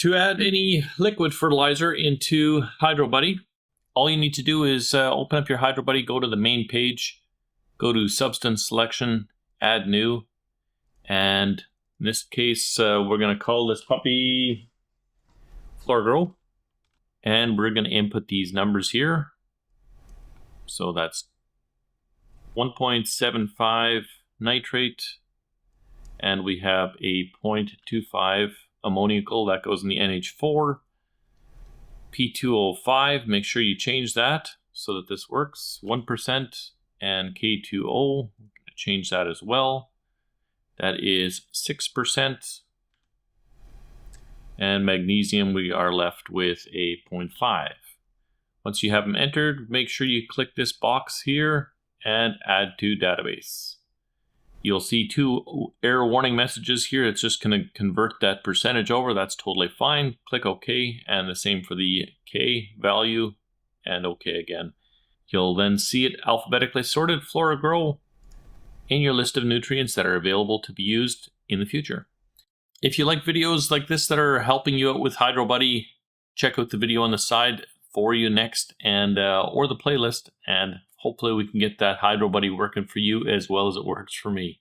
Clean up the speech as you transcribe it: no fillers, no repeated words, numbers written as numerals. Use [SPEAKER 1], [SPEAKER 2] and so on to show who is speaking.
[SPEAKER 1] To add any liquid fertilizer into Hydrobuddy, all you need to do is open up your Hydrobuddy, go to the main page, go to Substance Selection, Add New, and in this case, we're going to call this puppy Flora Grow, and we're going to input these numbers here. So that's 1.75 nitrate, and we have a 0.25 ammoniacal that goes in the NH4. P2O5, make sure you change that so that this works. 1%, and K2O, change that as well. That is 6%. And magnesium, we are left with a 0.5. Once you have them entered, make sure you click this box here and add to database. You'll see two error warning messages here. It's just going to convert that percentage over. That's totally fine. Click OK, and the same for the K value, and OK again. You'll then see it alphabetically sorted, Flora Grow, in your list of nutrients that are available to be used in the future. If you like videos like this that are helping you out with Hydrobuddy, check out the video on the side for you next, and or the playlist, and hopefully we can get that Hydrobuddy working for you as well as it works for me.